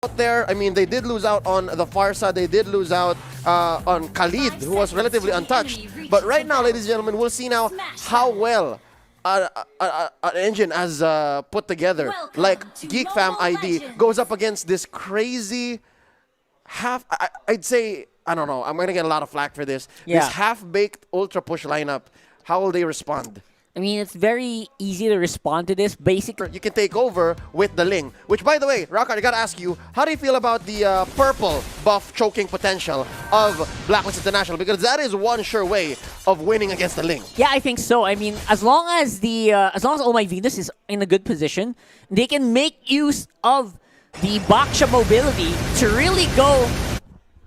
out there. I mean, they did lose out on the Farsa. They did lose out on Khalid, who was relatively untouched. But right now, ladies and gentlemen, we'll see now how well an engine has put together. Like Geek Fam ID goes up against this crazy I'd say, I don't know, I'm going to get a lot of flack for this. Yeah. This half-baked ultra push lineup, how will they respond? I mean, it's very easy to respond to this. Basically, You can take over with the Ling. Which, by the way, Rockard, I gotta ask you, how do you feel about the purple buff choking potential of Blacklist International? Because that is one sure way of winning against the Ling. yeah, I think so. I mean, as long as Oh My Venus is in a good position, they can make use of the Baksha mobility to really go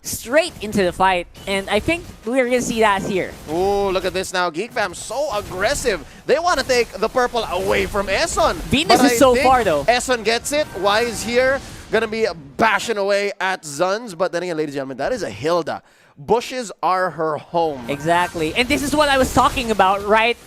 straight into the fight, and I think we're gonna see that here. Ooh, look at this now. Geek Fam so aggressive. They want to take the purple away from Eson. Venus is so far though. Eson gets it. Wise here. Gonna be bashing away at Zuns. But then again, ladies and gentlemen, that is a Hilda. Bushes are her home. Exactly, and this is what I was talking about right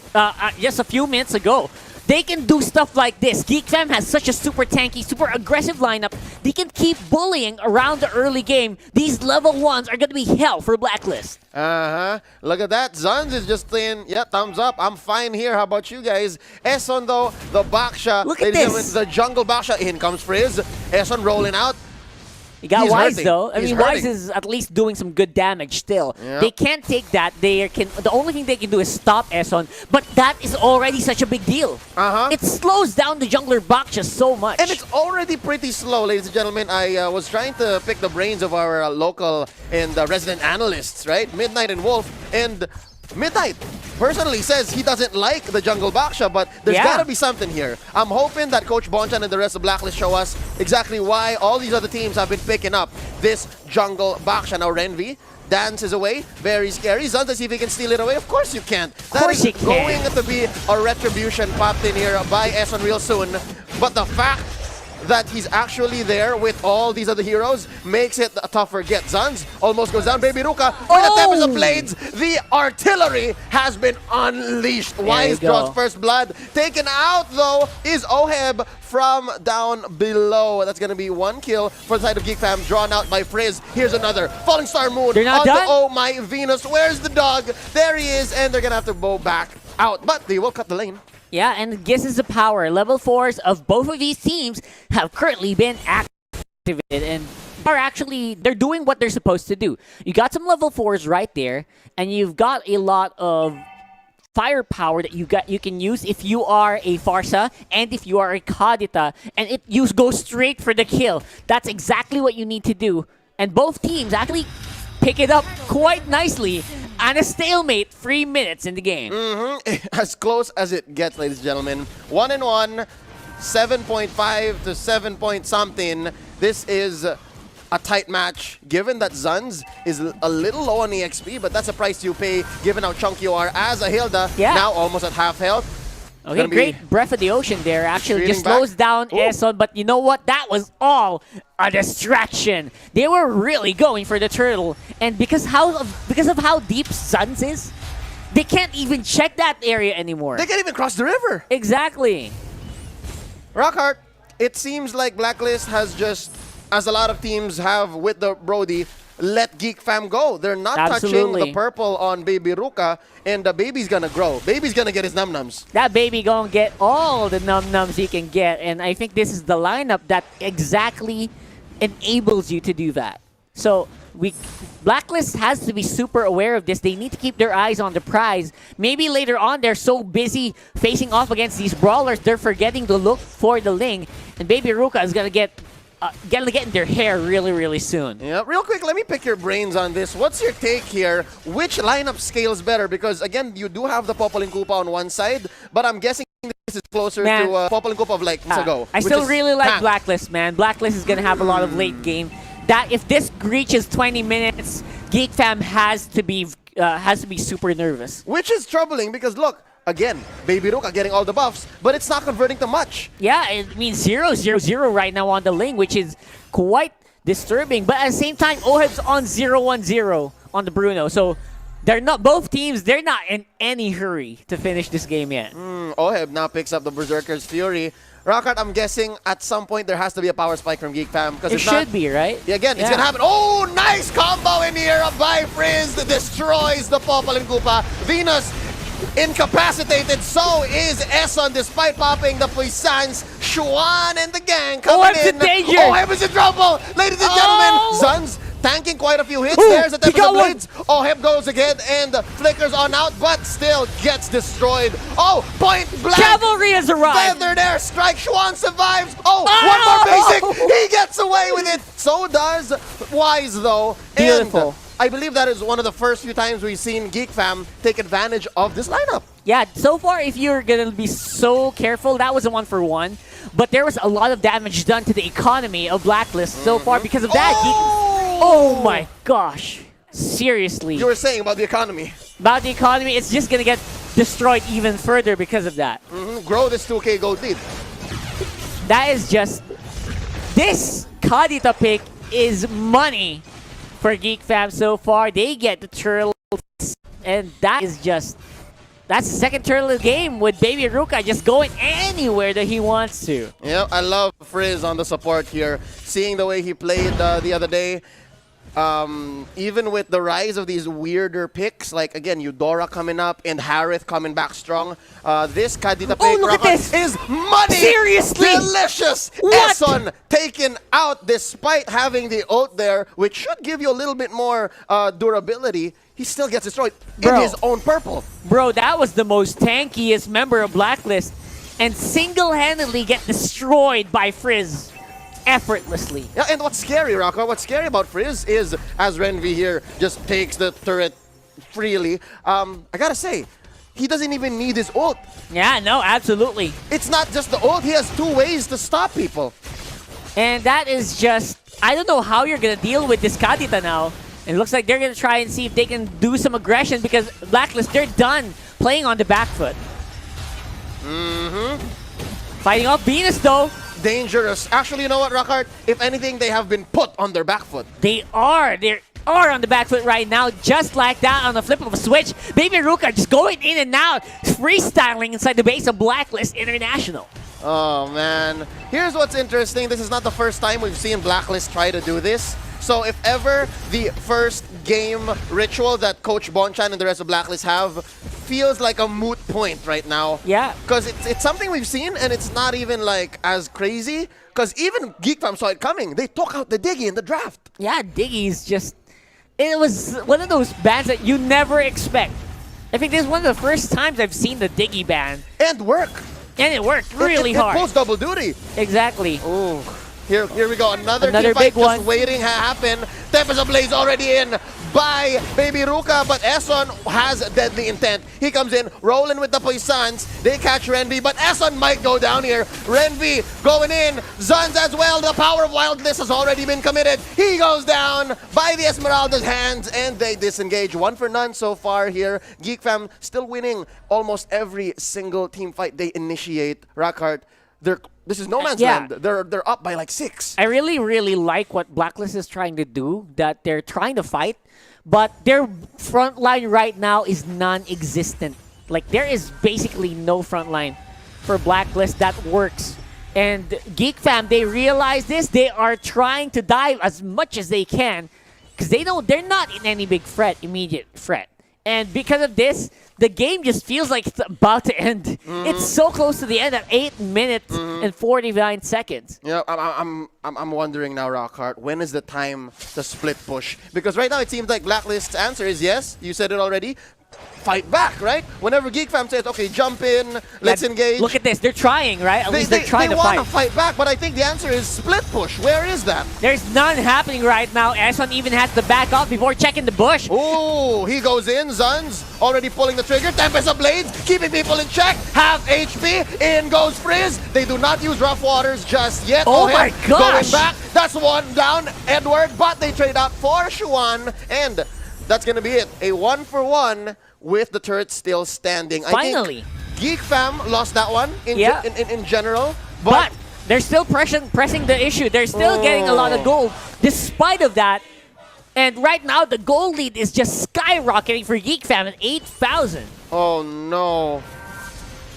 just a few minutes ago. They can do stuff like this. Geek Fam has such a super tanky, super aggressive lineup. They can keep bullying around the early game. These level 1s are going to be hell for Blacklist. Look at that. Zuns is just saying, yeah, thumbs up. I'm fine here. How about you guys? Eson, though, the Baksha. Look at this. The jungle Baksha. In comes Frizz. Eson rolling out. You got He's Wise hurting. though. I He's mean, Wise hurting. is at least doing some good damage still. Yeah. They can't take that. The only thing they can do is stop Eson, but that is already such a big deal. It slows down the jungler Baksha so much. And it's already pretty slow, ladies and gentlemen. I was trying to pick the brains of our local and resident analysts, right? Midnight and Wolf. And Midnight personally says he doesn't like the jungle Baksha, but there's got to be something here. I'm hoping that Coach Bonchan and the rest of Blacklist show us exactly why all these other teams have been picking up this jungle Baksha. Now, Renvi dances away. Very scary. Zuns, let's see if he can steal it away. Of course you can't. That is going to be a retribution popped in here by Eson real soon. But the fact that he's actually there with all these other heroes makes it a tougher get. Zuns almost goes down. Baby Ruka with the Tempest of Blades. The artillery has been unleashed. Wise draws first blood. Taken out, though, is Oheb from down below. That's going to be one kill for the side of Geek Fam, drawn out by Frizz. Here's another. Falling Star Moon They're not on done? the Oh My Venus. Where's the dog? There he is, and they're going to have to go back out. But they will cut the lane. Yeah, and this is the power. Level 4s of both of these teams have currently been activated and they're doing what they're supposed to do. You got some level 4s right there, and you've got a lot of firepower that you can use if you are a Farsa and if you are a Kadita, and you go straight for the kill. That's exactly what you need to do. And both teams actually pick it up quite nicely. And a stalemate, 3 minutes in the game. As close as it gets, ladies and gentlemen. 1-1, 7.5 to 7 point something. This is a tight match, given that Zuns is a little low on EXP, but that's a price you pay given how chunky you are as a Hilda. Yeah. Now almost at half health. Okay, great Breath of the Ocean there. Actually, just slows down Eson, but you know what? That was all a distraction. They were really going for the turtle, and because of how deep Zuns is, they can't even check that area anymore. They can't even cross the river. Exactly. Rockhart, it seems like Blacklist has just, as a lot of teams have with the Brody, let Geek Fam go. They're not touching the purple on Baby Ruka, and the baby's gonna grow. Baby's gonna get his num-nums. That baby gonna get all the num-nums he can get, and I think this is the lineup that exactly enables you to do that. So Blacklist has to be super aware of this. They need to keep their eyes on the prize. Maybe later on they're so busy facing off against these brawlers, they're forgetting to look for the Ling, and Baby Ruka is gonna get in their hair really, really soon. Yeah, real quick, let me pick your brains on this. What's your take here? Which lineup scales better? Because, again, you do have the Popol and Koopa on one side, but I'm guessing this is closer to Popol and Koopa of like months ago. I still really like Blacklist, man. Blacklist is going to have a lot of late game. That if this reaches 20 minutes, Geek Fam has to be super nervous. Which is troubling because, look, again, Baby Ruka getting all the buffs, but it's not converting to much. Yeah, it means 0-0-0 right now on the Ling, which is quite disturbing. But at the same time, Oheb's on 0-1-0 on the Bruno. So they're not in any hurry to finish this game yet. Oheb now picks up the Berserker's Fury. Rockart, I'm guessing at some point there has to be a power spike from Geek Fam. It should be, right? Yeah, again, it's gonna happen. Oh, nice combo in here by Frizz that destroys the Popol and Koopa. Venus incapacitated, so is Eson despite popping the Puissance. Xuan and the gang coming in. in danger! Oh, Heb's in trouble! Ladies and gentlemen, Zun's tanking quite a few hits. There's a Tempest of Blades. Oh, Heb goes again and flickers on out, but still gets destroyed. Oh, point blank! Cavalry has arrived! Feathered air strike. Xuan survives. Oh, one more basic. He gets away with it. So does Wise, though. Beautiful. And I believe that is one of the first few times we've seen Geek Fam take advantage of this lineup. Yeah, so far, if you're going to be so careful, that was a 1-for-1. But there was a lot of damage done to the economy of Blacklist so far because of that. Oh my gosh. Seriously. You were saying about the economy. About the economy, it's just going to get destroyed even further because of that. Grow this 2K gold lead. That is just... This Kadita pick is money for Geek Fam so far. They get the turtle, and that is just... That's the second turtle of the game with Baby Ruka just going anywhere that he wants to. Yeah, I love Frizz on the support here. Seeing the way he played the other day, even with the rise of these weirder picks, like again, Eudora coming up and Harith coming back strong, this Kadita pick look at this. is money! Seriously? Delicious! What? Eson taken out despite having the ult there, which should give you a little bit more durability. He still gets destroyed in his own purple. Bro, that was the most tankiest member of Blacklist and single-handedly get destroyed by Frizz effortlessly. Yeah, and what's scary, Rocco, what's scary about Frizz is, as Renvi here just takes the turret freely, I gotta say, he doesn't even need his ult. Yeah, no, absolutely. It's not just the ult, he has two ways to stop people. And that is just, I don't know how you're gonna deal with this Kadita now. It looks like they're going to try and see if they can do some aggression because Blacklist, they're done playing on the back foot. Fighting off Venus, though. Dangerous. Actually, you know what, Rockart? If anything, they have been put on their back foot. They are on the back foot right now, just like that on the flip of a switch. Baby Ruka just going in and out, freestyling inside the base of Blacklist International. Oh, man. Here's what's interesting. This is not the first time we've seen Blacklist try to do this. So if ever the first game ritual that Coach Bonchan and the rest of Blacklist have feels like a moot point right now. Yeah. Because it's something we've seen and it's not even like as crazy. Because even Geek Fam saw it coming. They took out the Diggy in the draft. Yeah, Diggy's just... It was one of those bans that you never expect. I think this is one of the first times I've seen the Diggy ban. And work. And it worked really hard. It pulls double duty. Exactly. Ooh. Here we go. Another big fight one. just waiting to happen. Tempest Ablaze already in by Baby Ruka, but Eson has deadly intent. He comes in, rolling with the Puissance. They catch Renvi, but Eson might go down here. Renvi going in. Zuns as well. The power of Wildness has already been committed. He goes down by the Esmeralda's hands, and they disengage. 1 for none so far here. Geek Fam still winning almost every single team fight they initiate. Rockhart, this is no man's land. They're up by like 6. I really, really like what Blacklist is trying to do, that they're trying to fight, but their front line right now is non-existent. Like, there is basically no front line for Blacklist that works. And Geek Fam, they realize this. They are trying to dive as much as they can because they know they're not in any big immediate threat. And because of this, the game just feels like it's about to end. It's so close to the end at 8 minutes and 49 seconds. Yeah, I'm wondering now, Rockhart, when is the time to split push? Because right now it seems like Blacklist's answer is yes. You said it already. Fight back, right? Whenever Geek Fam says, okay, jump in, let's engage. Look at this. They're trying, right? At least they're trying to fight. They want to fight back, but I think the answer is split push. Where is that? There's none happening right now. Eson even has to back off before checking the bush. Oh, he goes in. Zuns already pulling the trigger. Tempest of Blades, keeping people in check. Half HP. In goes Frizz. They do not use Rough Waters just yet. Oh my gosh. Going back. That's one down, Edward, but they trade up for Xuan, and that's going to be it. A 1-for-1 with the turret still standing. Finally. I think Geek Fam lost that one in general. But they're still pressing the issue. They're still getting a lot of gold despite of that. And right now, the gold lead is just skyrocketing for Geek Fam at 8,000. Oh, no.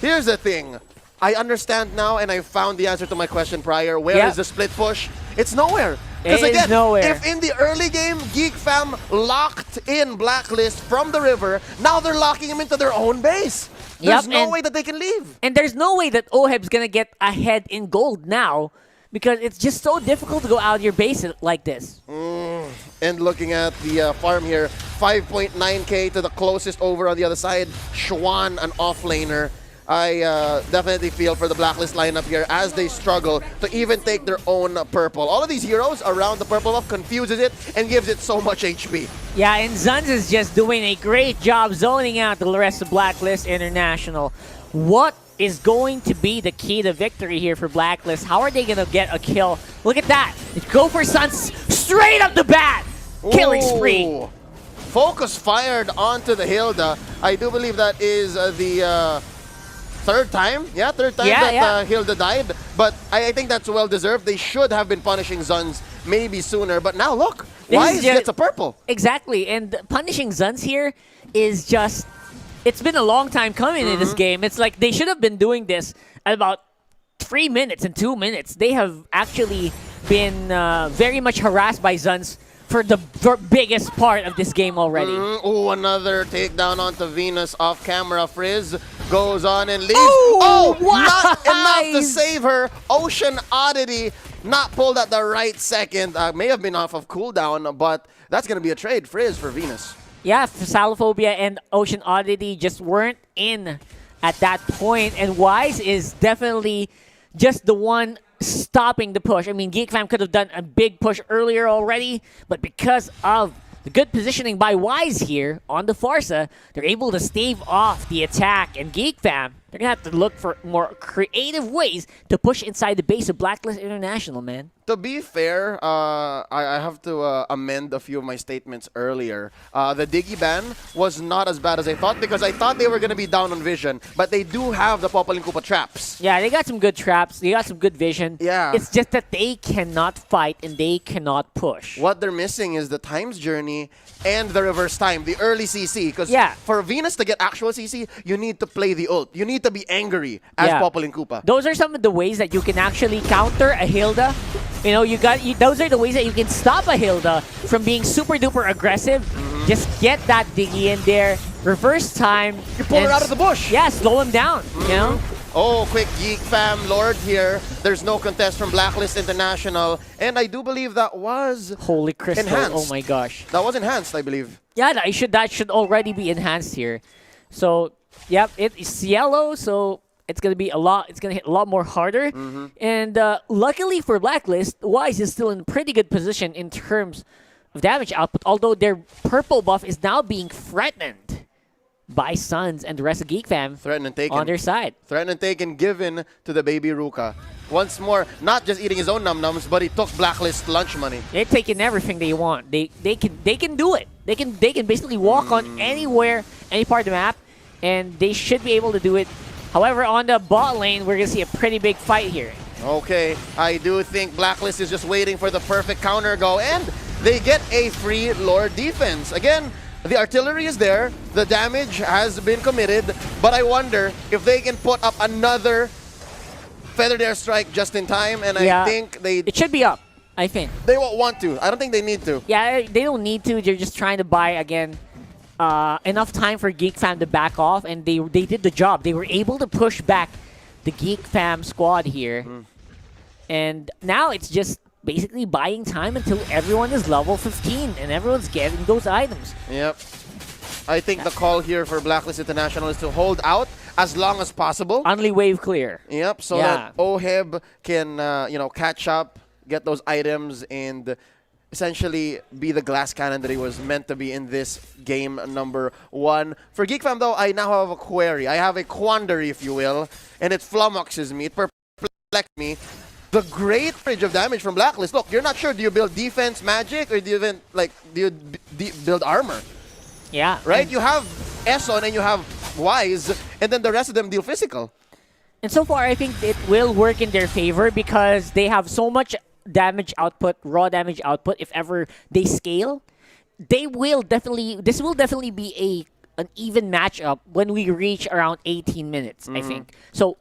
Here's the thing. I understand now, and I found the answer to my question prior. Where is the split push? It's nowhere. Because again, if in the early game, Geek Fam locked in Blacklist from the river, now they're locking him into their own base. There's no way that they can leave. And there's no way that Oheb's going to get ahead in gold now because it's just so difficult to go out of your base like this. And looking at the farm here, 5.9k to the closest over on the other side, Schwan, an offlaner. I definitely feel for the Blacklist lineup here as they struggle to even take their own purple. All of these heroes around the purple buff confuses it and gives it so much HP. Yeah, and Zuns is just doing a great job zoning out the rest of Blacklist International. What is going to be the key to victory here for Blacklist? How are they going to get a kill? Look at that. Go for Suns straight up the bat. Killing spree. Focus fired onto the Hilda. I do believe that is the... third time that Hilda died. But I think that's well-deserved. They should have been punishing Zuns maybe sooner. But now look, Wise gets a purple. Exactly. And punishing Zuns here is just... It's been a long time coming in this game. It's like they should have been doing this at about 3 minutes and 2 minutes. They have actually been very much harassed by Zuns for the biggest part of this game already. Another takedown onto Venus off camera. Frizz goes on and leaves. Not enough to save her. Ocean Oddity not pulled at the right second. May have been off of cooldown, but that's going to be a trade. Frizz for Venus. Yeah, Salophobia and Ocean Oddity just weren't in at that point. And Wise is definitely just the one stopping the push. I mean, Geek Fam could have done a big push earlier already, but because of the good positioning by Wise here on the Farsa, they're able to stave off the attack. And Geek Fam, they're going to have to look for more creative ways to push inside the base of Blacklist International, man. To be fair, I have to amend a few of my statements earlier. The Diggy ban was not as bad as I thought because I thought they were going to be down on vision, but they do have the Popalinkupa traps. Yeah, they got some good traps. They got some good vision. Yeah. It's just that they cannot fight and they cannot push. What they're missing is the times journey and the reverse time, the early CC. Because for Venus to get actual CC, you need to play the ult. You need to be angry as Popalinkupa. Those are some of the ways that you can actually counter a Hilda. You know, those are the ways that you can stop a Hilda from being super duper aggressive. Just get that Diggy in there, reverse time. You pull her out of the bush. Yeah, slow him down, you know? Oh, quick Geek Fam Lord here. There's no contest from Blacklist International. And I do believe that was Holy crystal. enhanced. Oh my gosh. That was enhanced, I believe. Yeah, that should already be enhanced here. So, yep, it's yellow, so it's gonna be it's gonna hit a lot more harder. And luckily for Blacklist, Wise is still in pretty good position in terms of damage output, although their purple buff is now being threatened by Suns and the rest of Geek Fam on their side. Threatened and taken, given to the baby Ruka. Once more, not just eating his own num-nums, but he took Blacklist lunch money. They're taking everything they want. They can do it. They can basically walk on anywhere, any part of the map, and they should be able to do it. However, on the bot lane, we're going to see a pretty big fight here. Okay, I do think Blacklist is just waiting for the perfect counter go, and they get a free Lord defense. Again, the artillery is there, the damage has been committed, but I wonder if they can put up another Feathered Airstrike just in time, and I think it should be up, I think. They won't want to. I don't think they need to. Yeah, they don't need to. They're just trying to buy, again, enough time for Geek Fam to back off, and they did the job. They were able to push back the Geek Fam squad here. And now it's just basically buying time until everyone is level 15 and everyone's getting those items. Yep. I think the call here for Blacklist International is to hold out as long as possible. Only wave clear. Yep, so that Oheb can catch up, get those items, and essentially be the glass cannon that he was meant to be in this game number 1. For Geek Fam, though, I now have a query. I have a quandary, if you will, and it flummoxes me. It perplexes me. The great range of damage from Blacklist. Look, you're not sure. Do you build defense magic or do you build armor? Yeah. Right? You have Eson and you have Wise, and then the rest of them deal physical. And so far, I think it will work in their favor because they have so much damage output, raw damage output. If ever they scale, this will definitely be an even matchup when we reach around 18 minutes, I think. So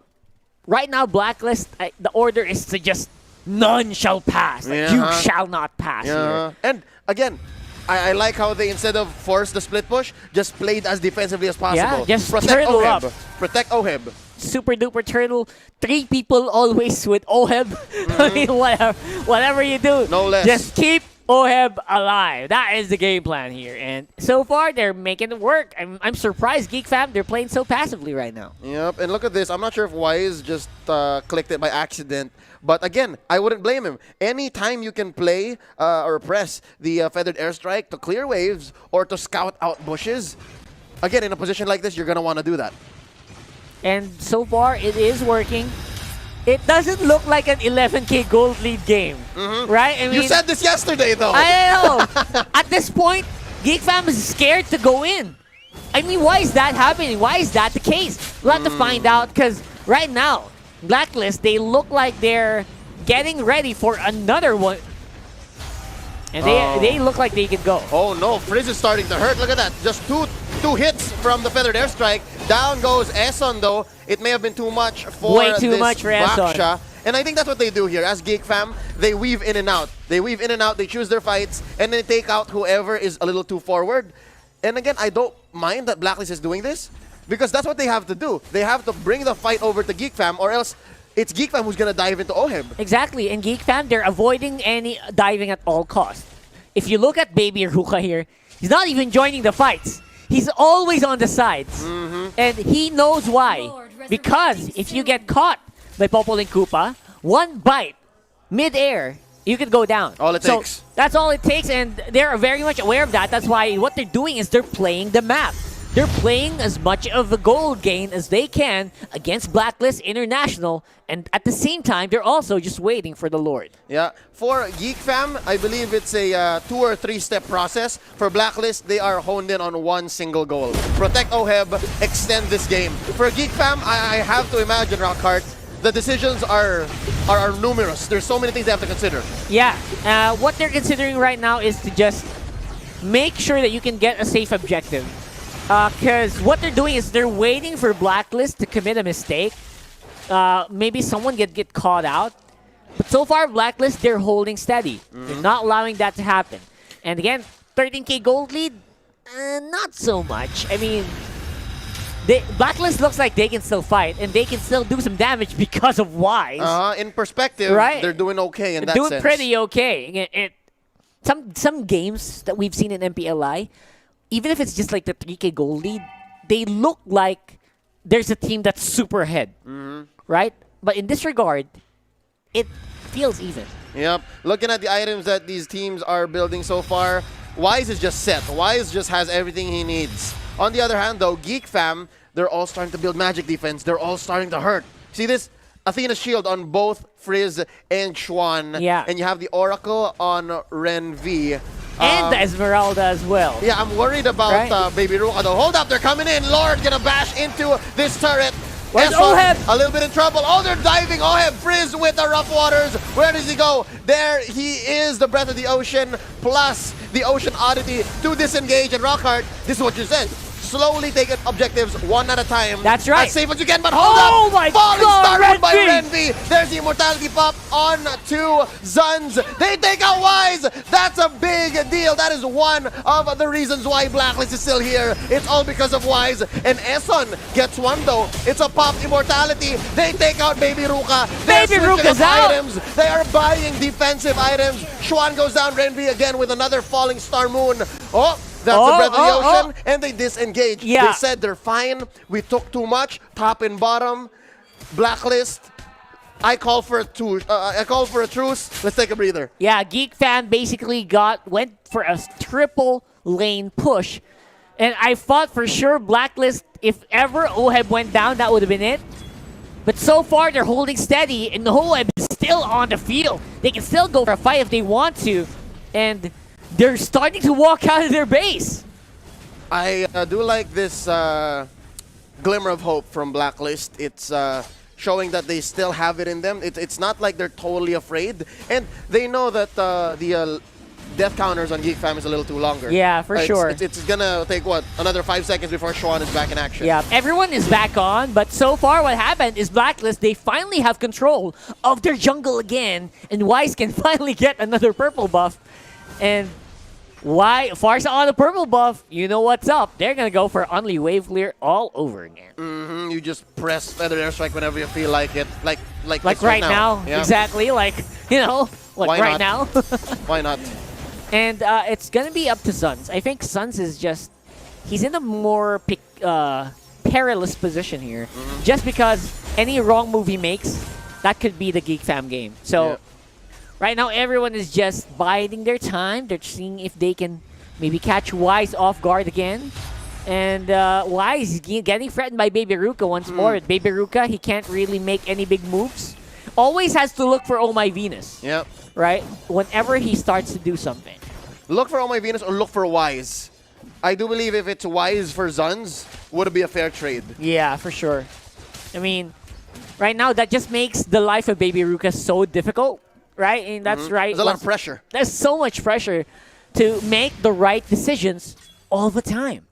right now, Blacklist, the order is to just none shall pass. Like, you shall not pass here. And again, I like how they, instead of force the split push, just played as defensively as possible. Yeah, just protect turtle Oheb. up. Protect Oheb. Super duper turtle. 3 people always with Oheb. I mean, whatever you do, No less. just keep Oheb alive. That is the game plan here. And so far, they're making it work. I'm surprised, Geek fam, they're playing so passively right now. Yep, and look at this. I'm not sure if Wise just clicked it by accident. But again, I wouldn't blame him. Anytime you can play or press the feathered airstrike to clear waves or to scout out bushes, again, in a position like this, you're going to want to do that. And so far, it is working. It doesn't look like an 11K gold lead game, right? I mean, You said this yesterday, though. I know. At this point, Geek fam is scared to go in. I mean, why is that happening? Why is that the case? We'll have to find out, because right now, Blacklist, they look like they're getting ready for another one. And they look like they could go. Oh no, Frizz is starting to hurt. Look at that. Just two hits from the feathered airstrike. Down goes Eson, though. It may have been too much for Way too this much for Eson. Baksha. And I think that's what they do here. As Geek fam, they weave in and out. They weave in and out, they choose their fights, and they take out whoever is a little too forward. And again, I don't mind that Blacklist is doing this, because that's what they have to do. They have to bring the fight over to Geek fam, or else it's Geek fam who's going to dive into Oheb. Exactly. And Geek fam, they're avoiding any diving at all costs. If you look at Baby Ruka here, he's not even joining the fights. He's always on the sides. And he knows why. Because if you get caught by Popol and Koopa, one bite, mid-air, you could go down. All it takes. That's all it takes, and they're very much aware of that. That's why what they're doing is they're playing the map. They're playing as much of a gold gain as they can against Blacklist International, and at the same time, they're also just waiting for the Lord. Yeah, for Geek fam, I believe it's a 2 or 3 step process. For Blacklist, they are honed in on one single goal. Protect Oheb, extend this game. For Geek fam, I have to imagine, Rockhart, the decisions are numerous. There's so many things they have to consider. Yeah, what they're considering right now is to just make sure that you can get a safe objective. Because what they're doing is they're waiting for Blacklist to commit a mistake. Maybe someone get caught out. But so far, Blacklist, they're holding steady. They're not allowing that to happen. And again, 13K gold lead, not so much. I mean, Blacklist looks like they can still fight, and they can still do some damage because of Wise. In perspective, right? They're doing okay in that doing sense. Pretty okay. Some games that we've seen in MPLI, even if it's just like the 3K gold lead, they look like there's a team that's super ahead, right? But in this regard, it feels even. Yep. Looking at the items that these teams are building so far, Wise is just set. Wise just has everything he needs. On the other hand, though, Geek fam, they're all starting to build magic defense. They're all starting to hurt. See this? Athena's shield on both Frizz and Xuan. Yeah. And you have the Oracle on Ren V. And the Esmeralda as well. Yeah, I'm worried about Baby Ruka, though. Hold up, they're coming in. Lord gonna bash into this turret. Where's Eson, Oheb? a little bit in trouble. Oh, they're diving. Oheb, Frizz with the rough waters. Where does he go? There he is, the breath of the ocean, plus the ocean oddity to disengage. And Rockhart, this is what you said. Slowly take objectives one at a time. That's right. As safe as you can, but hold up. Oh my Falling God, star Ren by V. Ren V. There's the immortality pop on to Zuns. They take out Wise. That's a big deal. That is one of the reasons why Blacklist is still here. It's all because of Wise. And Eson gets one, though. It's a pop immortality. They take out Baby Ruka. They're Baby switching Ruka's up out. items. They are buying defensive items. Xuan goes down. Ren V again with another falling star moon. Oh, that's the breath of the ocean, and they disengage. Yeah. They said they're fine. We took too much, top and bottom. Blacklist. I call for a truce. Let's take a breather. Yeah, Geek fan basically went for a triple lane push. And I thought for sure Blacklist, if ever Oheb went down, that would have been it. But so far, they're holding steady, and the Oheb is still on the field. They can still go for a fight if they want to. And they're starting to walk out of their base. I do like this glimmer of hope from Blacklist. It's showing that they still have it in them. It's not like they're totally afraid. And they know that the death counters on Geek Fam is a little too longer. Yeah, for sure. It's gonna take, what, another 5 seconds before Schwan is back in action. Yeah, everyone is back on, but so far what happened is Blacklist, they finally have control of their jungle again, and Wise can finally get another purple buff. And Farsa on the purple buff, you know what's up. They're going to go for Unli Wave Clear all over again. You just press Feather Airstrike whenever you feel like it. Like right now. Yeah. Exactly. Like, you know, like Why right not? now. Why not? And it's going to be up to Suns. I think Suns is just, he's in a more perilous position here. Just because any wrong move he makes, that could be the Geek Fam game. So, Yeah. right now everyone is just biding their time. They're seeing if they can maybe catch Wise off guard again. And Wise is getting threatened by Baby Ruka once more. Baby Ruka, he can't really make any big moves. Always has to look for Oh My Venus. Yep. Right? Whenever he starts to do something. Look for Oh My Venus or look for Wise. I do believe if it's Wise for Zuns, would it be a fair trade? Yeah, for sure. I mean, right now that just makes the life of Baby Ruka so difficult. Right? And that's right. There's a lot of pressure. There's so much pressure to make the right decisions all the time.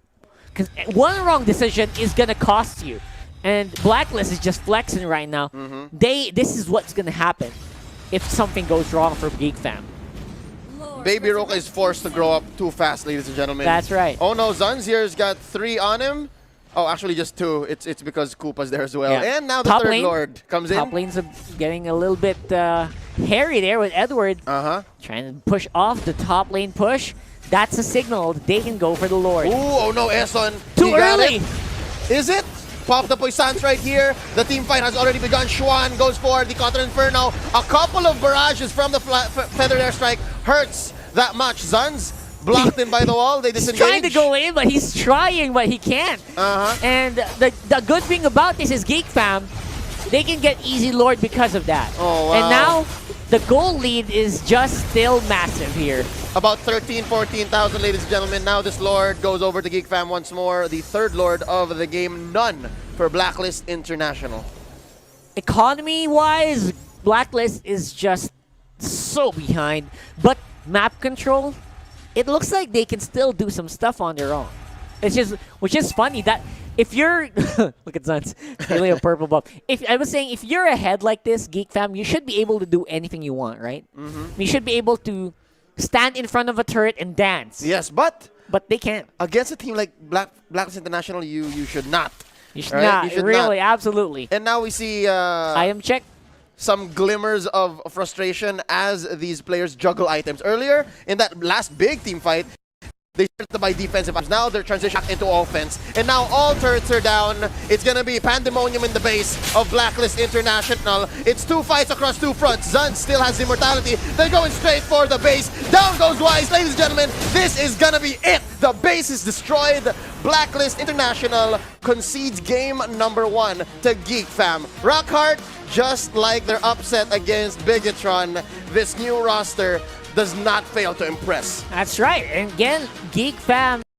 Because one wrong decision is going to cost you. And Blacklist is just flexing right now. This is what's going to happen if something goes wrong for Geek Fam. Baby Roka is forced to grow up too fast, ladies and gentlemen. That's right. Oh no, Zuns here's got 3 on him. Oh, actually just 2. It's because Koopa's there as well. Yeah. And now the Top third lane. Lord comes Top in. lane's getting a little bit hairy there with Edward. Trying to push off the top lane push. That's a signal that they can go for the Lord. Ooh, oh no, Eson. Too He got early. it. Is it? Pop the Poisons right here. The team fight has already begun. Schwan goes for the Counter Inferno. A couple of barrages from the Feather Airstrike hurts that much. Zuns blocked in by the wall. They disengage. He's trying to go in, but he's trying, but he can't. And the good thing about this is Geek Fam, they can get easy Lord because of that. Oh, wow. And now, the goal lead is just still massive here. About 14,000, ladies and gentlemen. Now this Lord goes over to Geek Fam once more. The third Lord of the game. None for Blacklist International. Economy-wise, Blacklist is just so behind. But map control, it looks like they can still do some stuff on their own. Which is funny that if you're look at Zuns, really a purple buff. I was saying if you're ahead like this, Geek Fam, you should be able to do anything you want, right? You should be able to stand in front of a turret and dance. Yes, but they can't. against a team like Blacklist International, you should not. You should Right? not. You should Really, not. absolutely. And now we see Item check. some glimmers of frustration as these players juggle items. Earlier, in that last big team fight, they started to buy defensive items. Now they're transitioning into offense. And now all turrets are down. It's going to be pandemonium in the base of Blacklist International. It's 2 fights across 2 fronts. Zuns still has immortality. They're going straight for the base. Down goes Wise. Ladies and gentlemen, this is going to be it. The base is destroyed. Blacklist International concedes game number 1 to Geek Fam. Rockhart, just like their upset against Bigatron, this new roster does not fail to impress. That's right. And again, Geek Fam